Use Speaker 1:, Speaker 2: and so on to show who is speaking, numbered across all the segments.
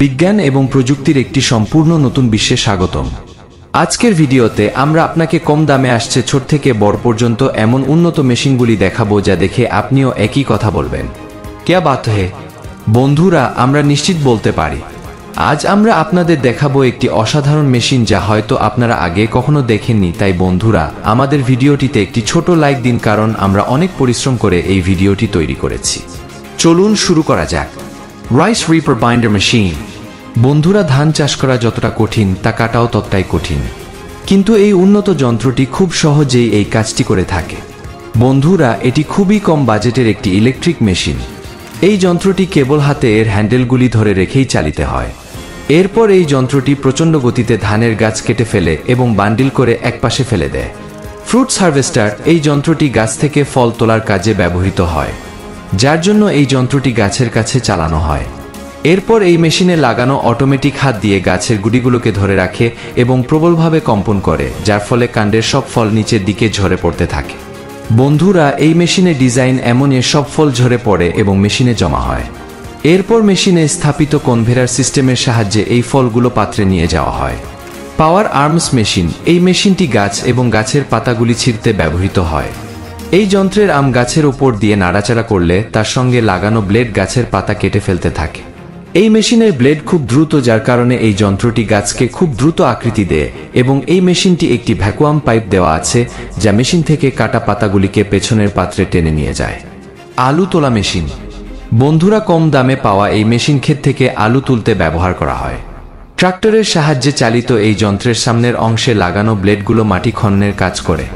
Speaker 1: বিজ্ঞান এবং প্রযুক্তির একটি সম্পূর্ণ নতুন বিশ্বে স্বাগতম। আজকের ভিডিওতে আমরা আপনাকে কম দামে আসছে ছোট থেকে বড় পর্যন্ত এমন উন্নত মেশিনগুলি দেখাবো যা দেখে আপনিও একই কথা বলবেন, ক্যা বাত হে। বন্ধুরা, আমরা নিশ্চিত বলতে পারি আজ আমরা আপনাদের দেখাবো একটি অসাধারণ মেশিন যা হয়তো আপনারা আগে কখনো দেখেননি। তাই বন্ধুরা, আমাদের ভিডিওটিতে একটি ছোট লাইক দিন, কারণ আমরা অনেক পরিশ্রম করে এই ভিডিওটি তৈরি করেছি। চলুন শুরু করা যাক। Rice reaper binder machine. বন্ধুরা, ধান চাষ করা যতটা কঠিন তা কাটাও ততটাই কঠিন, কিন্তু এই উন্নত যন্ত্রটি খুব সহজেই এই কাজটি করে থাকে। বন্ধুরা, এটি খুবই কম বাজেটের একটি ইলেকট্রিক মেশিন। এই যন্ত্রটি কেবল হাতে এর হ্যান্ডেলগুলি ধরে রেখেই চালিত হয়। এরপর এই যন্ত্রটি প্রচণ্ড গতিতে ধানের গাছ কেটে ফেলে এবং বান্ডিল করে একপাশে ফেলে দেয়। Fruits harvester. এই যন্ত্রটি গাছ থেকে ফল তোলার কাজে ব্যবহৃত হয়, যার জন্য এই যন্ত্রটি গাছের কাছে চালানো হয়। এরপর এই মেশিনে লাগানো অটোমেটিক হাত দিয়ে গাছের গুড়িগুলোকে ধরে রাখে এবং প্রবলভাবে কম্পন করে, যার ফলে কাণ্ডের সব ফল নিচের দিকে ঝরে পড়তে থাকে। বন্ধুরা, এই মেশিনের ডিজাইন এমন সব ফল ঝরে পড়ে এবং মেশিনে জমা হয়। এরপর মেশিনে স্থাপিত কনভেয়ার সিস্টেমের সাহায্যে এই ফলগুলো পাত্রে নিয়ে যাওয়া হয়। পাওয়ার আর্মস মেশিন। এই মেশিনটি গাছ এবং গাছের পাতাগুলি ছিঁড়তে ব্যবহৃত হয়। এই যন্ত্রের আম গাছের ওপর দিয়ে নাড়াচাড়া করলে তার সঙ্গে লাগানো ব্লেড গাছের পাতা কেটে ফেলতে থাকে। এই মেশিনের ব্লেড খুব দ্রুত, যার কারণে এই যন্ত্রটি গাছকে খুব দ্রুত আকৃতি দেয় এবং এই মেশিনটি একটি ভ্যাকুয়াম পাইপ দেওয়া আছে যা মেশিন থেকে কাটা পাতাগুলিকে পেছনের পাত্রে টেনে নিয়ে যায়। আলু তোলা মেশিন। বন্ধুরা, কম দামে পাওয়া এই মেশিন ক্ষেত থেকে আলু তুলতে ব্যবহার করা হয়। ট্রাক্টরের সাহায্যে চালিত এই যন্ত্রের সামনের অংশে লাগানো ব্লেডগুলো মাটি খননের কাজ করে।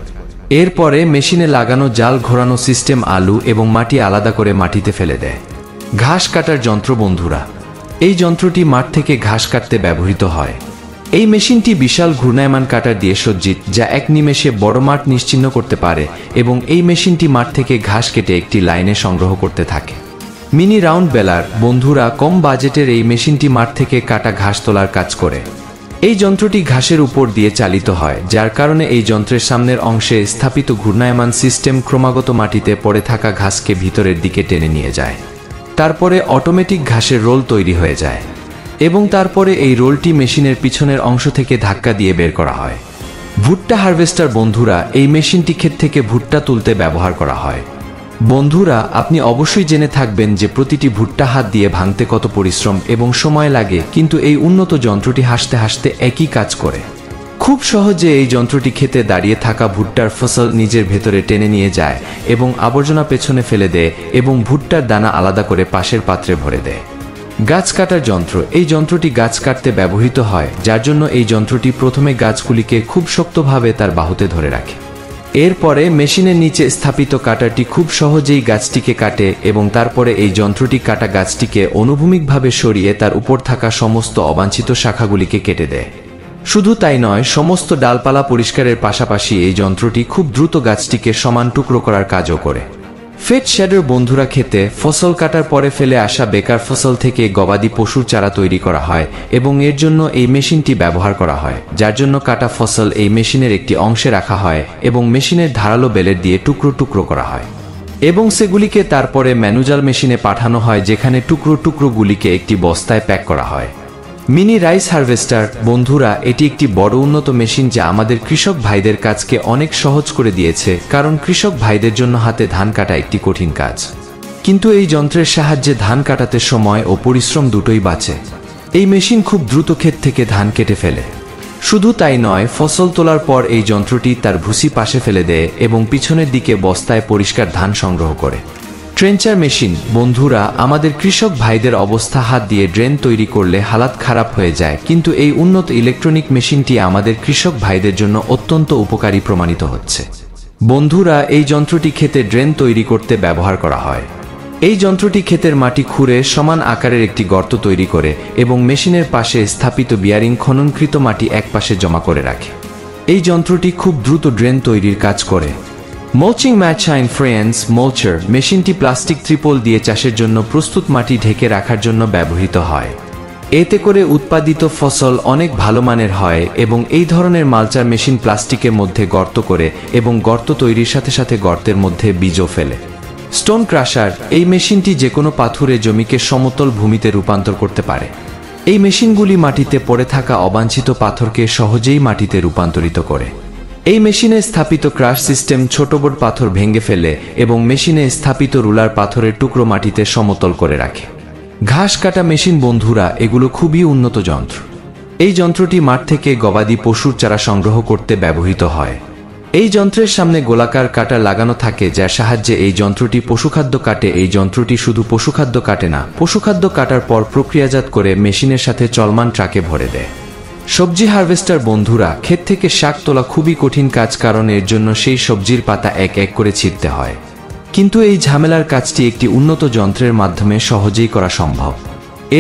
Speaker 1: এরপরে মেশিনে লাগানো জাল ঘোরানো সিস্টেম আলু এবং মাটি আলাদা করে মাটিতে ফেলে দেয়। ঘাস কাটার যন্ত্র। বন্ধুরা, এই যন্ত্রটি মাঠ থেকে ঘাস কাটতে ব্যবহৃত হয়। এই মেশিনটি বিশাল ঘূর্ণায়মান কাটার দিয়ে সজ্জিত, যা এক নিমেষে বড় মাঠ নিশ্চিহ্ন করতে পারে এবং এই মেশিনটি মাঠ থেকে ঘাস কেটে একটি লাইনে সংগ্রহ করতে থাকে। মিনি রাউন্ড বেলার। বন্ধুরা, কম বাজেটের এই মেশিনটি মাঠ থেকে কাটা ঘাস তোলার কাজ করে। এই যন্ত্রটি ঘাসের উপর দিয়ে চালিত হয়, যার কারণে এই যন্ত্রের সামনের অংশে স্থাপিত ঘূর্ণায়মান সিস্টেম ক্রমাগত মাটিতে পড়ে থাকা ঘাসকে ভিতরের দিকে টেনে নিয়ে যায়। তারপরে অটোমেটিক ঘাসের রোল তৈরি হয়ে যায় এবং তারপরে এই রোলটি মেশিনের পিছনের অংশ থেকে ধাক্কা দিয়ে বের করা হয়। ভুট্টা হারভেস্টার। বন্ধুরা, এই মেশিনটি ক্ষেত থেকে ভুট্টা তুলতে ব্যবহার করা হয়। বন্ধুরা, আপনি অবশ্যই জেনে থাকবেন যে প্রতিটি ভুট্টা হাত দিয়ে ভাঙতে কত পরিশ্রম এবং সময় লাগে, কিন্তু এই উন্নত যন্ত্রটি হাসতে হাসতে একই কাজ করে। খুব সহজে এই যন্ত্রটি খেতে দাঁড়িয়ে থাকা ভুট্টার ফসল নিজের ভেতরে টেনে নিয়ে যায় এবং আবর্জনা পেছনে ফেলে দেয় এবং ভুট্টার দানা আলাদা করে পাশের পাত্রে ভরে দেয়। গাছ কাটার যন্ত্র। এই যন্ত্রটি গাছ কাটতে ব্যবহৃত হয়, যার জন্য এই যন্ত্রটি প্রথমে গাছগুলিকে খুব শক্তভাবে তার বাহুতে ধরে রাখে। এরপরে মেশিনের নিচে স্থাপিত কাটারটি খুব সহজেই গাছটিকে কাটে এবং তারপরে এই যন্ত্রটি কাটা গাছটিকে অনুভূমিকভাবে সরিয়ে তার উপর থাকা সমস্ত অবাঞ্ছিত শাখাগুলিকে কেটে দেয়। শুধু তাই নয়, সমস্ত ডালপালা পরিষ্কারের পাশাপাশি এই যন্ত্রটি খুব দ্রুত গাছটিকে সমান টুকরো করার কাজও করে। ফেড শ্যাডার। বন্ধুরা, খেতে ফসল কাটার পরে ফেলে আসা বেকার ফসল থেকে গবাদি পশুর চারা তৈরি করা হয় এবং এর জন্য এই মেশিনটি ব্যবহার করা হয়, যার জন্য কাটা ফসল এই মেশিনের একটি অংশে রাখা হয় এবং মেশিনের ধারালো বেলেট দিয়ে টুকরো টুকরো করা হয় এবং সেগুলিকে তারপরে ম্যানুজাল মেশিনে পাঠানো হয়, যেখানে টুকরো টুকরোগুলিকে একটি বস্তায় প্যাক করা হয়। Mini rice harvester. বন্ধুরা, এটি একটি বড় উন্নত মেশিন যা আমাদের কৃষক ভাইদের কাজকে অনেক সহজ করে দিয়েছে, কারণ কৃষক ভাইদের জন্য হাতে ধান কাটা একটি কঠিন কাজ, কিন্তু এই যন্ত্রের সাহায্যে ধান কাটাতে সময় ও পরিশ্রম দুটোই বাঁচে। এই মেশিন খুব দ্রুত ক্ষেত থেকে ধান কেটে ফেলে। শুধু তাই নয়, ফসল তোলার পর এই যন্ত্রটি তার ভুসি পাশে ফেলে দেয় এবং পিছনের দিকে বস্তায় পরিষ্কার ধান সংগ্রহ করে। ট্রেঞ্চার মেশিন। বন্ধুরা, আমাদের কৃষক ভাইদের অবস্থা হাত দিয়ে ড্রেন তৈরি করলে হালাত খারাপ হয়ে যায়, কিন্তু এই উন্নত ইলেকট্রনিক মেশিনটি আমাদের কৃষক ভাইদের জন্য অত্যন্ত উপকারী প্রমাণিত হচ্ছে। বন্ধুরা, এই যন্ত্রটি ক্ষেতে ড্রেন তৈরি করতে ব্যবহার করা হয়। এই যন্ত্রটি ক্ষেতের মাটি খুঁড়ে সমান আকারের একটি গর্ত তৈরি করে এবং মেশিনের পাশে স্থাপিত বিয়ারিং খননকৃত মাটি একপাশে জমা করে রাখে। এই যন্ত্রটি খুব দ্রুত ড্রেন তৈরির কাজ করে। মল্চিং ম্যাচাইন ফ্রেন্স মল্চার। মেশিনটি প্লাস্টিক ত্রিপল দিয়ে চাষের জন্য প্রস্তুত মাটি ঢেকে রাখার জন্য ব্যবহৃত হয়। এতে করে উৎপাদিত ফসল অনেক ভালো মানের হয় এবং এই ধরনের মালচার মেশিন প্লাস্টিকের মধ্যে গর্ত করে এবং গর্ত তৈরির সাথে সাথে গর্তের মধ্যে বীজও ফেলে। Stone crusher. এই মেশিনটি যে কোনো পাথুরে জমিকে সমতল ভূমিতে রূপান্তর করতে পারে। এই মেশিনগুলি মাটিতে পড়ে থাকা অবাঞ্ছিত পাথরকে সহজেই মাটিতে রূপান্তরিত করে। এই মেশিনে স্থাপিত ক্রাশ সিস্টেম ছোট বড় পাথর ভেঙে ফেলে এবং মেশিনে স্থাপিত রুলার পাথরের টুকরো মাটিতে সমতল করে রাখে। ঘাস কাটা মেশিন বন্ধুরা, এগুলো খুবই উন্নত যন্ত্র। এই যন্ত্রটি মাঠ থেকে গবাদি পশুর চারা সংগ্রহ করতে ব্যবহৃত হয়। এই যন্ত্রের সামনে গোলাকার কাটা লাগানো থাকে, যার সাহায্যে এই যন্ত্রটি পশুখাদ্য কাটে। এই যন্ত্রটি শুধু পশুখাদ্য কাটে না, পশুখাদ্য কাটার পর প্রক্রিয়াজাত করে মেশিনের সাথে চলমান ট্রাকে ভরে দেয়। সবজি হারভেস্টার বন্ধুরা, ক্ষেত থেকে শাক তোলা খুবই কঠিন কাজ, কারণ এর জন্য সেই সবজির পাতা এক এক করে ছিঁড়তে হয়। কিন্তু এই ঝামেলার কাজটি একটি উন্নত যন্ত্রের মাধ্যমে সহজেই করা সম্ভব।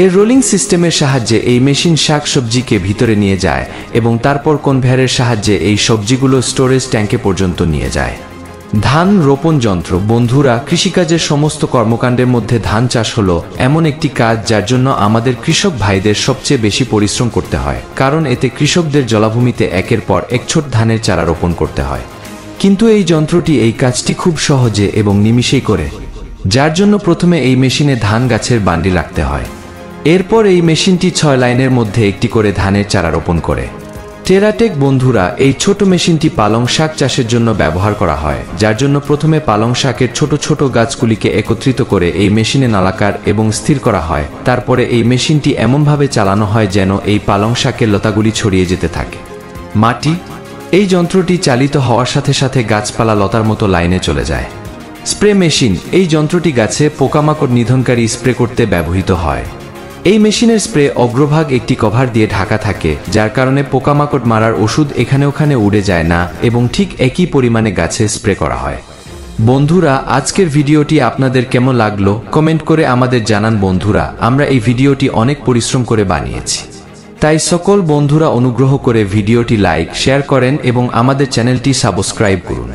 Speaker 1: এর রোলিং সিস্টেমের সাহায্যে এই মেশিন শাক সবজিকে ভিতরে নিয়ে যায় এবং তারপর কনভেয়ারের সাহায্যে এই সবজিগুলো স্টোরেজ ট্যাঙ্কে পর্যন্ত নিয়ে যায়। ধান রোপণ যন্ত্র বন্ধুরা, কৃষিকাজের সমস্ত কর্মকাণ্ডের মধ্যে ধান চাষ হলো এমন একটি কাজ যার জন্য আমাদের কৃষক ভাইদের সবচেয়ে বেশি পরিশ্রম করতে হয়, কারণ এতে কৃষকদের জলাভূমিতে একের পর এক ছোট ধানের চারা রোপণ করতে হয়। কিন্তু এই যন্ত্রটি এই কাজটি খুব সহজে এবং নিমিষেই করে, যার জন্য প্রথমে এই মেশিনে ধান গাছের বান্ডি রাখতে হয়। এরপর এই মেশিনটি 6 লাইনের মধ্যে একটি করে ধানের চারা রোপণ করে। টেরাটেক বন্ধুরা, এই ছোট মেশিনটি পালং শাক চাষের জন্য ব্যবহার করা হয়, যার জন্য প্রথমে পালং শাকের ছোট ছোট গাছগুলিকে একত্রিত করে এই মেশিনে নালাকার এবং স্থির করা হয়। তারপরে এই মেশিনটি এমনভাবে চালানো হয় যেন এই পালং শাকের লতাগুলি ছড়িয়ে যেতে থাকে। মাটি, এই যন্ত্রটি চালিত হওয়ার সাথে সাথে গাছপালা লতার মতো লাইনে চলে যায়। স্প্রে মেশিন, এই যন্ত্রটি গাছে পোকামাকড় নিধনকারী স্প্রে করতে ব্যবহৃত হয়। এই মেশিনের স্প্রে অগ্রভাগ একটি কভার দিয়ে ঢাকা থাকে, যার কারণে পোকামাকড় মারার ওষুধ এখানে ওখানে উড়ে যায় না এবং ঠিক একই পরিমাণে গাছে স্প্রে করা হয়। বন্ধুরা, আজকের ভিডিওটি আপনাদের কেমন লাগলো কমেন্ট করে আমাদের জানান। বন্ধুরা, আমরা এই ভিডিওটি অনেক পরিশ্রম করে বানিয়েছি, তাই সকল বন্ধুরা অনুগ্রহ করে ভিডিওটি লাইক শেয়ার করেন এবং আমাদের চ্যানেলটি সাবস্ক্রাইব করুন।